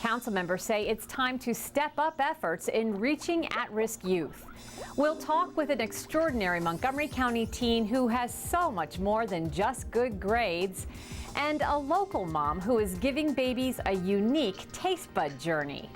Council members say it's time to step up efforts in reaching at-risk youth. We'll talk with an extraordinary Montgomery County teen who has so much more than just good grades, and a local mom who is giving babies a unique taste bud journey.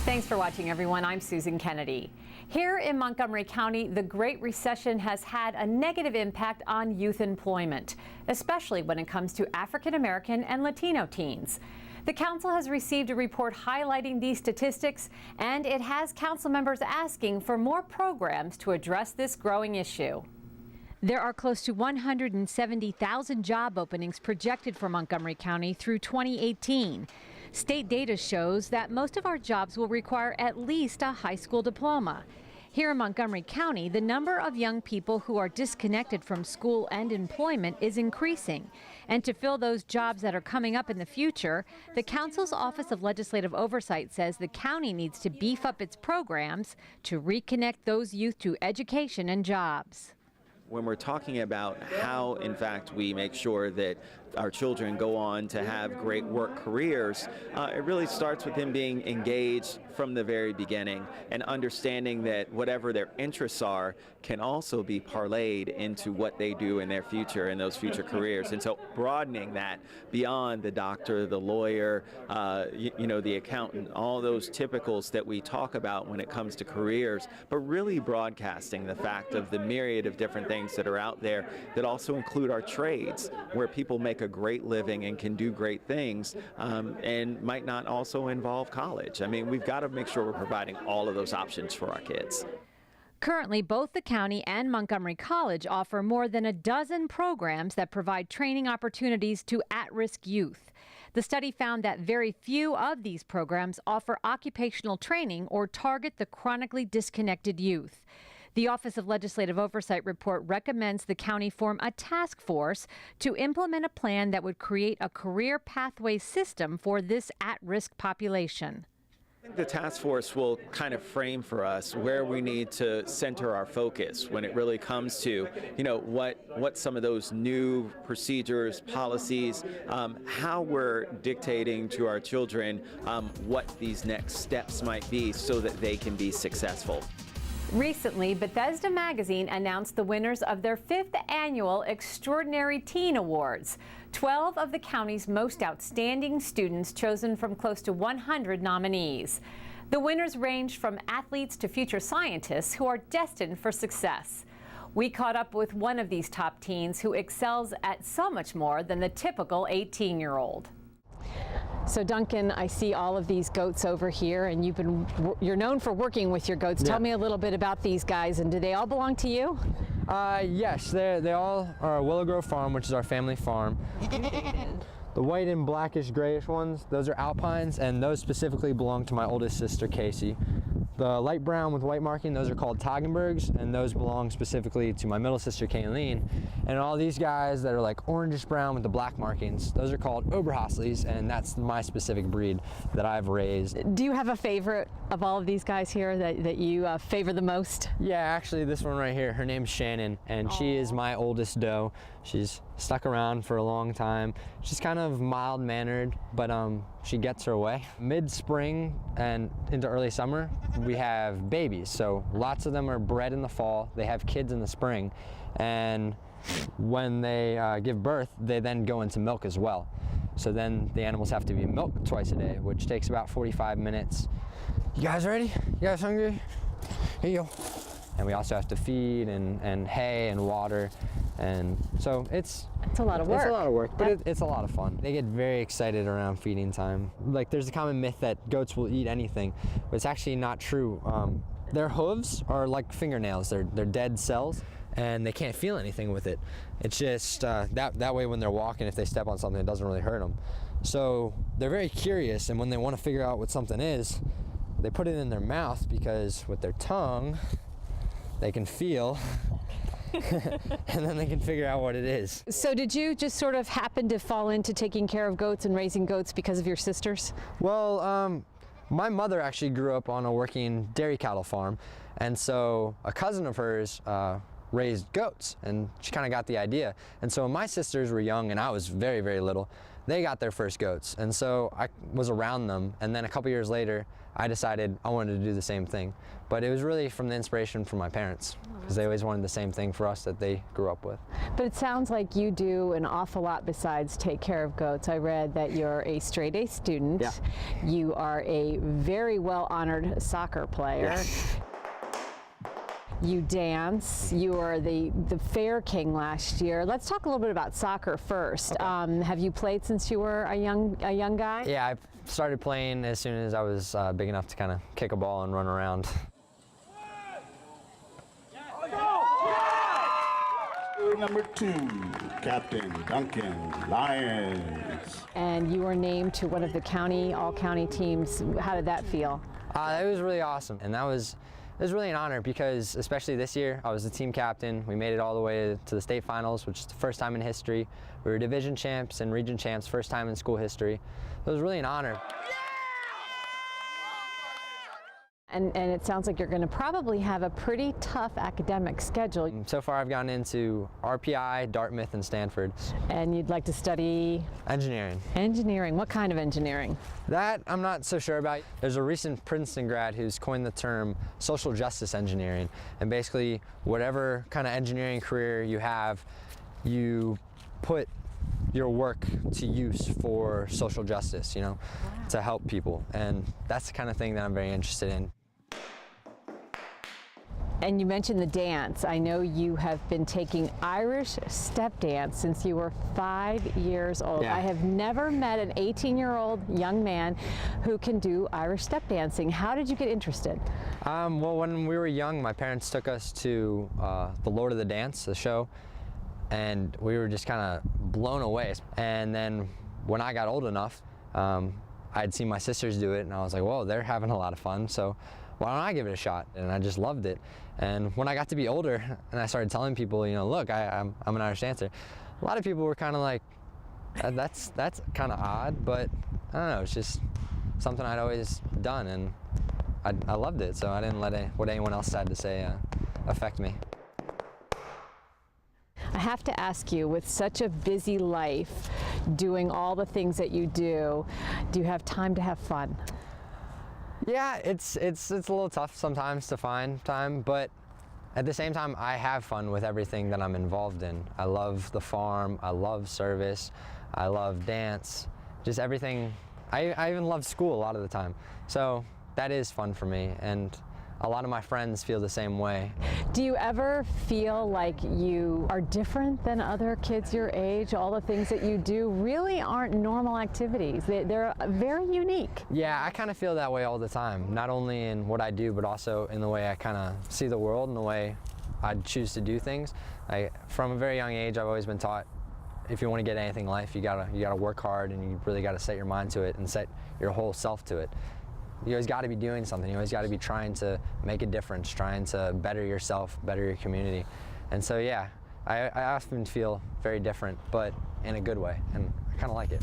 Thanks for watching, everyone. I'm Susan Kennedy. Here in Montgomery County, the Great Recession has had a negative impact on youth employment, especially when it comes to African American and Latino teens. The council has received a report highlighting these statistics, and it has council members asking for more programs to address this growing issue. There are close to 170,000 job openings projected for Montgomery County through 2018. State data shows that most of our jobs will require at least a high school diploma. Here in Montgomery County, the number of young people who are disconnected from school and employment is increasing. And to fill those jobs that are coming up in the future, the Council's Office of Legislative Oversight says the county needs to beef up its programs to reconnect those youth to education and jobs. When we're talking about how, in fact, we make sure that our children go on to have great work careers, it really starts with them being engaged from the very beginning and understanding that whatever their interests are can also be parlayed into what they do in their future and those future careers. And so broadening that beyond the doctor, the lawyer, the accountant, all those typicals that we talk about when it comes to careers, but really broadcasting the fact of the myriad of different things that are out there that also include our trades, where people make a great living and can do great things, and might not also involve college. I mean, we've got to make sure we're providing all of those options for our kids. Currently, both the county and Montgomery College offer more than a dozen programs that provide training opportunities to at-risk youth. The study found that very few of these programs offer occupational training or target the chronically disconnected youth. The Office of Legislative Oversight report recommends the county form a task force to implement a plan that would create a career pathway system for this at-risk population. I think the task force will kind of frame for us where we need to center our focus when it really comes to, what some of those new procedures, policies, how we're dictating to our children what these next steps might be so that they can be successful. Recently, Bethesda Magazine announced the winners of their 5th annual Extraordinary Teen Awards. 12 of the county's most outstanding students chosen from close to 100 nominees. The winners ranged from athletes to future scientists who are destined for success. We caught up with one of these top teens who excels at so much more than the typical 18-year-old. So Duncan, I see all of these goats over here, and you're known for working with your goats. Yeah. Tell me a little bit about these guys, and do they all belong to you? Yes, they all are Willow Grove Farm, which is our family farm. The white and blackish grayish ones, those are Alpines, and those specifically belong to my oldest sister, Casey. The light brown with white marking, those are called Toggenburgs, and those belong specifically to my middle sister, Kayleen. And all these guys that are like orangish brown with the black markings, those are called Oberhasleys, and that's my specific breed that I've raised. Do you have a favorite of all of these guys here that you favor the most? Yeah, actually this one right here, her name's Shannon, and she is my oldest doe. She's stuck around for a long time. She's kind of mild-mannered, but she gets her way. Mid-spring and into early summer, we have babies. So lots of them are bred in the fall. They have kids in the spring. And when they give birth, they then go into milk as well. So then the animals have to be milked twice a day, which takes about 45 minutes. You guys ready? You guys hungry? Here you go. And we also have to feed and hay and water. And so it's a lot of work. It's a lot of work, but it's a lot of fun. They get very excited around feeding time. Like, there's a common myth that goats will eat anything, but it's actually not true. Their hooves are like fingernails. They're dead cells, and they can't feel anything with it. It's just that way when they're walking, if they step on something, it doesn't really hurt them. So they're very curious, and when they want to figure out what something is, they put it in their mouth, because with their tongue, they can feel and then they can figure out what it is. So did you just sort of happen to fall into taking care of goats and raising goats because of your sisters? Well, my mother actually grew up on a working dairy cattle farm, and so a cousin of hers raised goats, and she kind of got the idea. And so when my sisters were young and I was very, very little, they got their first goats. And so I was around them, and then a couple years later, I decided I wanted to do the same thing. But it was really from the inspiration from my parents, because they always wanted the same thing for us that they grew up with. But it sounds like you do an awful lot besides take care of goats. I read that you're a straight-A student. Yeah. You are a very well-honored soccer player. Yes. You dance. You were the Fair King last year. Let's talk a little bit about soccer first. Okay. Have you played since you were a young guy? Yeah, I started playing as soon as I was big enough to kind of kick a ball and run around. Number 2, Captain Duncan Lyons. And you were named to one of the all-county teams. How did that feel? It was really awesome, and it was really an honor because, especially this year, I was the team captain. We made it all the way to the state finals, which is the first time in history. We were division champs and region champs, first time in school history. It was really an honor. And it sounds like you're going to probably have a pretty tough academic schedule. So far, I've gone into RPI, Dartmouth, and Stanford. And you'd like to study? Engineering. Engineering. What kind of engineering? That I'm not so sure about. There's a recent Princeton grad who's coined the term social justice engineering. And basically, whatever kind of engineering career you have, you put your work to use for social justice, wow, to help people. And that's the kind of thing that I'm very interested in. And you mentioned the dance. I know you have been taking Irish step dance since you were 5 years old. Yeah. I have never met an 18-year-old young man who can do Irish step dancing. How did you get interested? Well, when we were young, my parents took us to the Lord of the Dance, the show, and we were just kind of blown away. And then when I got old enough, I'd seen my sisters do it, and I was like, whoa, they're having a lot of fun, so why don't I give it a shot? And I just loved it. And when I got to be older and I started telling people, look, I'm an Irish dancer, a lot of people were kind of like, that's kind of odd, but I don't know, it's just something I'd always done, and I loved it, so I didn't let what anyone else had to say affect me. I have to ask you, with such a busy life, doing all the things that you do you have time to have fun? Yeah, it's a little tough sometimes to find time, but at the same time, I have fun with everything that I'm involved in. I love the farm, I love service, I love dance, just everything. I even love school a lot of the time. So that is fun for me, and a lot of my friends feel the same way. Do you ever feel like you are different than other kids your age? All the things that you do really aren't normal activities. They're very unique. Yeah, I kind of feel that way all the time, not only in what I do, but also in the way I kind of see the world and the way I choose to do things. From a very young age, I've always been taught, if you want to get anything in life, you gotta work hard, and you really gotta set your mind to it and set your whole self to it. You always got to be doing something. You always got to be trying to make a difference, trying to better yourself, better your community. And so, yeah, I often feel very different, but in a good way, and I kind of like it.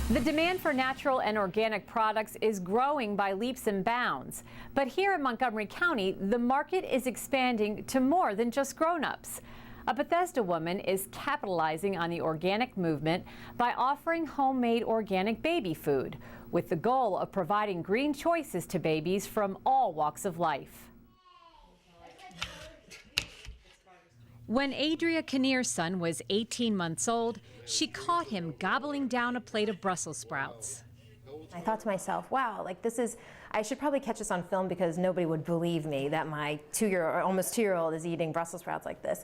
The demand for natural and organic products is growing by leaps and bounds. But here in Montgomery County, the market is expanding to more than just grown-ups. A Bethesda woman is capitalizing on the organic movement by offering homemade organic baby food, with the goal of providing green choices to babies from all walks of life. When Adria Kinnear's son was 18 months old, she caught him gobbling down a plate of Brussels sprouts. I thought to myself, wow, I should probably catch this on film, because nobody would believe me that my almost two-year-old is eating Brussels sprouts like this.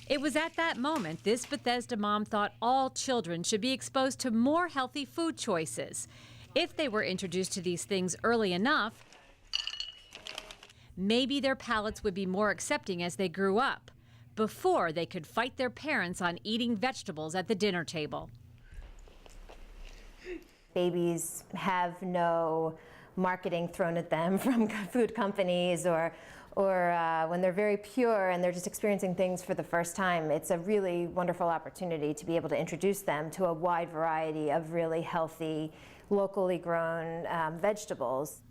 It was at that moment this Bethesda mom thought all children should be exposed to more healthy food choices. If they were introduced to these things early enough, maybe their palates would be more accepting as they grew up, before they could fight their parents on eating vegetables at the dinner table. Babies have no marketing thrown at them from food companies, or when they're very pure and they're just experiencing things for the first time. It's a really wonderful opportunity to be able to introduce them to a wide variety of really healthy, locally grown vegetables.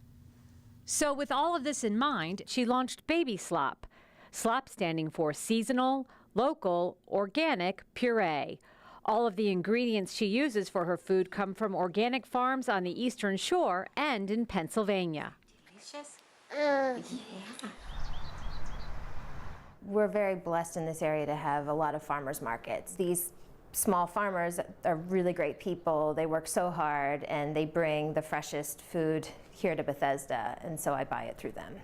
So with all of this in mind, she launched Baby Slop. Slop standing for seasonal, local, organic puree. All of the ingredients she uses for her food come from organic farms on the Eastern Shore and in Pennsylvania. We're very blessed in this area to have a lot of farmers markets. These small farmers are really great people. They work so hard and they bring the freshest food here to Bethesda, and so I buy it through them.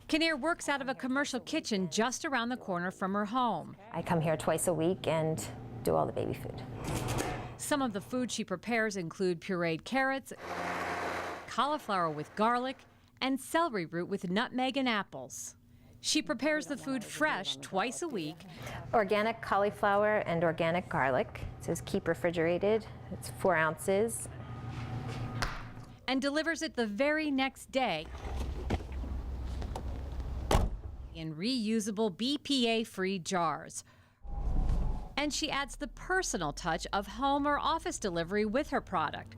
Kinnear works out of a commercial kitchen just around the corner from her home. I come here twice a week and do all the baby food. Some of the food she prepares include pureed carrots, cauliflower with garlic, and celery root with nutmeg and apples. She prepares the food fresh twice a week. Organic cauliflower and organic garlic. It says keep refrigerated. It's 4 ounces. And delivers it the very next day in reusable BPA-free jars. And she adds the personal touch of home or office delivery with her product.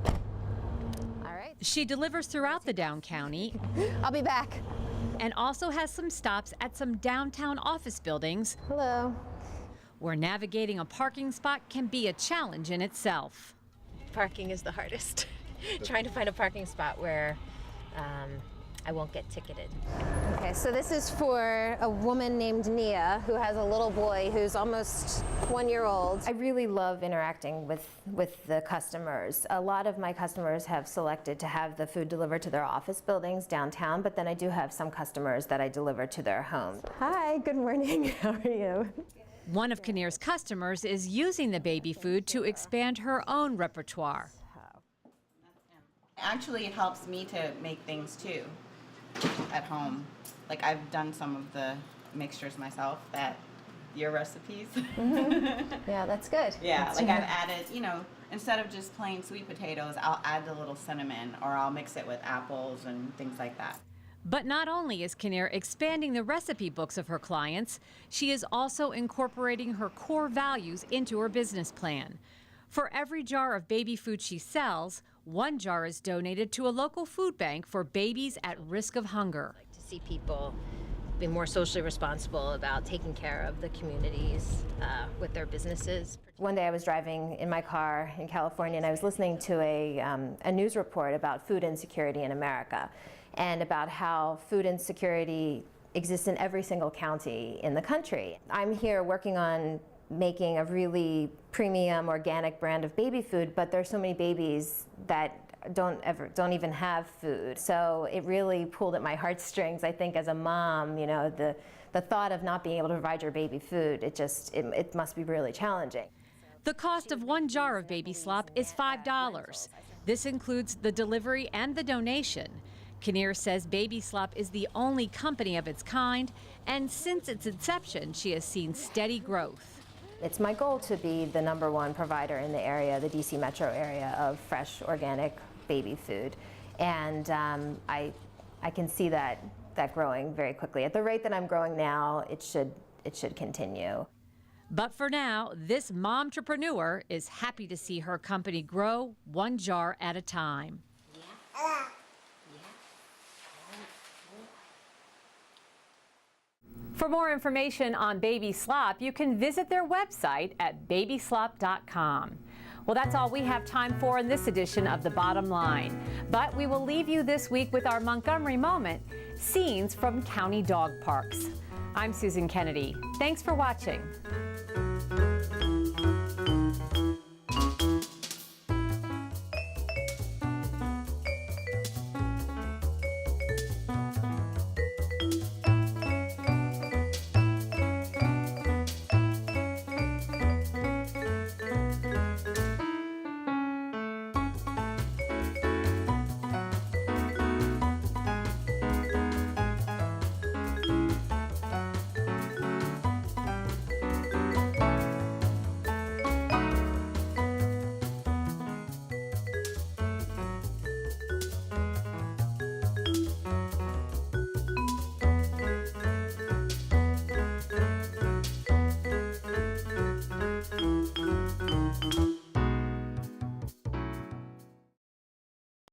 All right. She delivers throughout the Down County I'll be back. and also has some stops at some downtown office buildings Hello. where navigating a parking spot can be a challenge in itself. Parking is the hardest. Trying to find a parking spot where I won't get ticketed. Okay, so this is for a woman named Nia who has a little boy who's almost 1 year old. I really love interacting with the customers. A lot of my customers have selected to have the food delivered to their office buildings downtown, but then I do have some customers that I deliver to their homes. Hi, good morning. How are you? One of Kinnear's customers is using the baby food to expand her own repertoire. Actually, it helps me to make things too at home. Like I've done some of the mixtures myself that your recipes. Yeah, that's good. Yeah, That's like good. I've added, instead of just plain sweet potatoes, I'll add a little cinnamon or I'll mix it with apples and things like that. But not only is Kinnear expanding the recipe books of her clients, she is also incorporating her core values into her business plan. For every jar of baby food she sells, 1 jar is donated to a local food bank for babies at risk of hunger. To see people be more socially responsible about taking care of the communities with their businesses. One day I was driving in my car in California and I was listening to a news report about food insecurity in America and about how food insecurity exists in every single county in the country. I'm here working on making a really premium organic brand of baby food, but there's so many babies that don't even have food. So it really pulled at my heartstrings. I think as a mom, the thought of not being able to provide your baby food, it must be really challenging. The cost of 1 jar of baby slop is $5. This includes the delivery and the donation. Kinnear says Baby Slop is the only company of its kind, and since its inception, she has seen steady growth. It's my goal to be the #1 provider in the area, the DC metro area, of fresh, organic baby food. And I can see that growing very quickly. At the rate that I'm growing now, it should continue. But for now, this momtrepreneur is happy to see her company grow 1 jar at a time. For more information on Baby Slop, you can visit their website at babyslop.com. Well, that's all we have time for in this edition of The Bottom Line. But we will leave you this week with our Montgomery Moment, scenes from county dog parks. I'm Susan Kennedy. Thanks for watching.